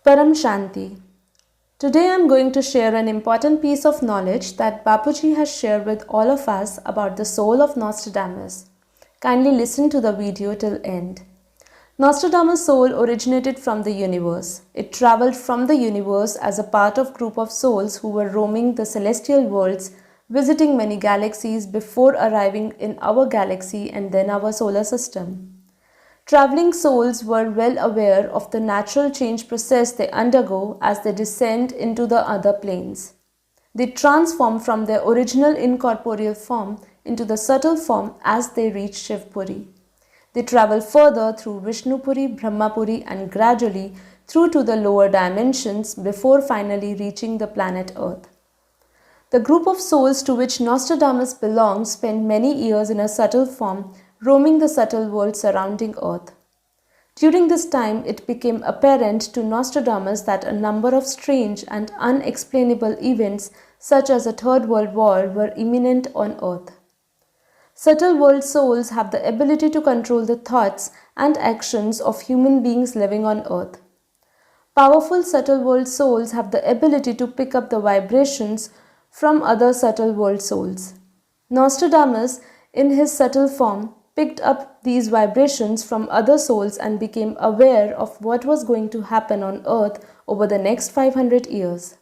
Paramshanti. Today I am going to share an important piece of knowledge that Bapuji has shared with all of us about the soul of Nostradamus. Kindly listen to the video till end. Nostradamus' soul originated from the universe. It traveled from the universe as a part of group of souls who were roaming the celestial worlds, visiting many galaxies before arriving in our galaxy and then our solar system. Traveling souls were well aware of the natural change process they undergo as they descend into the other planes. They transform from their original incorporeal form into the subtle form as they reach Shivpuri. They travel further through Vishnupuri, Brahmapuri and gradually through to the lower dimensions before finally reaching the planet Earth. The group of souls to which Nostradamus belonged spent many years in a subtle form, roaming the subtle world surrounding Earth. During this time, it became apparent to Nostradamus that a number of strange and unexplainable events, such as a Third World War, were imminent on Earth. Subtle world souls have the ability to control the thoughts and actions of human beings living on Earth. Powerful subtle world souls have the ability to pick up the vibrations from other subtle world souls. Nostradamus, in his subtle form, picked up these vibrations from other souls and became aware of what was going to happen on Earth over the next 500 years.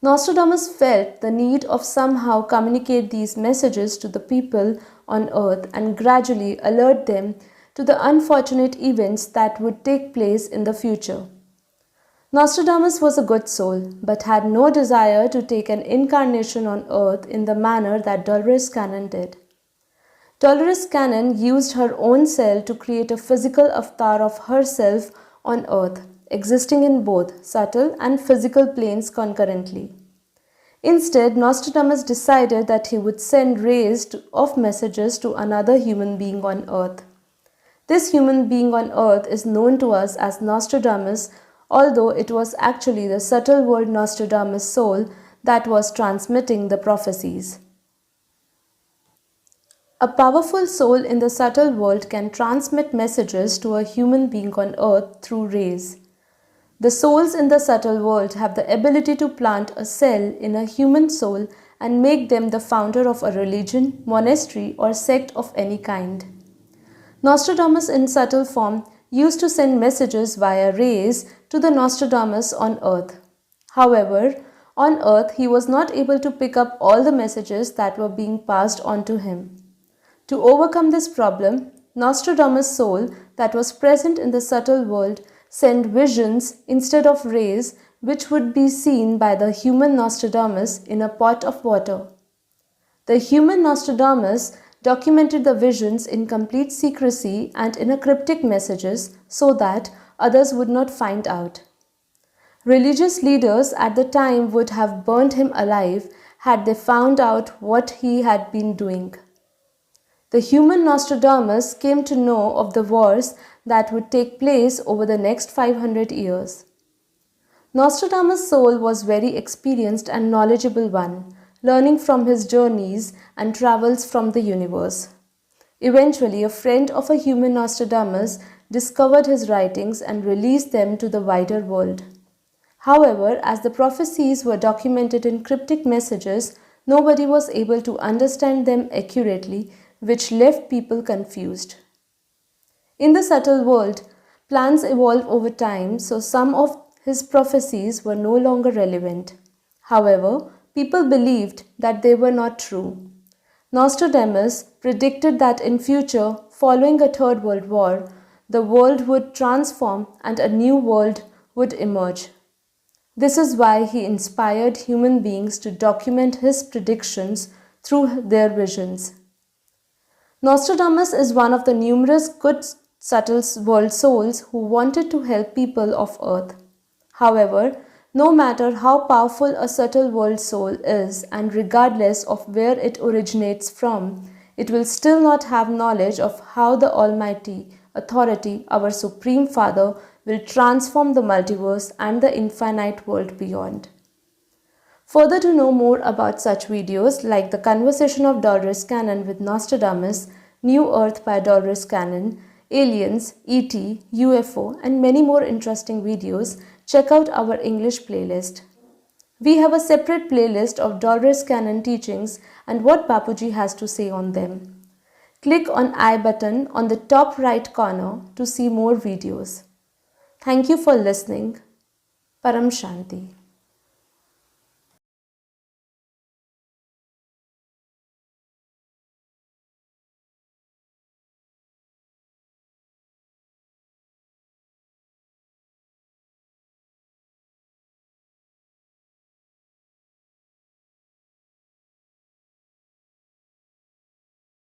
Nostradamus felt the need of somehow communicate these messages to the people on Earth and gradually alert them to the unfortunate events that would take place in the future. Nostradamus was a good soul, but had no desire to take an incarnation on Earth in the manner that Dolores did. Dolores used her own cell to create a physical avatar of herself on Earth, existing in both subtle and physical planes concurrently. Instead, Nostradamus decided that he would send rays of messages to another human being on Earth. This human being on Earth is known to us as Nostradamus, although it was actually the subtle world Nostradamus soul that was transmitting the prophecies. A powerful soul in the subtle world can transmit messages to a human being on Earth through rays. The souls in the subtle world have the ability to plant a cell in a human soul and make them the founder of a religion, monastery, or sect of any kind. Nostradamus in subtle form used to send messages via rays to the Nostradamus on Earth. However, on Earth he was not able to pick up all the messages that were being passed on to him. To overcome this problem, Nostradamus' soul that was present in the subtle world sent visions instead of rays, which would be seen by the human Nostradamus in a pot of water. The human Nostradamus documented the visions in complete secrecy and in a cryptic messages so that others would not find out. Religious leaders at the time would have burned him alive had they found out what he had been doing. The human Nostradamus came to know of the wars that would take place over the next 500 years. Nostradamus' soul was very experienced and knowledgeable one, learning from his journeys and travels from the universe. Eventually, a friend of a human Nostradamus discovered his writings and released them to the wider world. However, as the prophecies were documented in cryptic messages, nobody was able to understand them accurately, which left people confused. In the subtle world, plans evolve over time, so some of his prophecies were no longer relevant. However, people believed that they were not true. Nostradamus predicted that in future, following a Third World War, the world would transform and a new world would emerge. This is why he inspired human beings to document his predictions through their visions. Nostradamus is one of the numerous good subtle world souls who wanted to help people of Earth. However, no matter how powerful a subtle world soul is and regardless of where it originates from, it will still not have knowledge of how the Almighty Authority, our Supreme Father, will transform the multiverse and the infinite world beyond. Further, to know more about such videos like the Conversation of Dolores with Nostradamus, New Earth by Dolores, Aliens, ET, UFO and many more interesting videos, check out our English playlist. We have a separate playlist of Dolores canon teachings and what Bapuji has to say on them. Click on I button on the top right corner to see more videos. Thank you for listening. Paramshanti.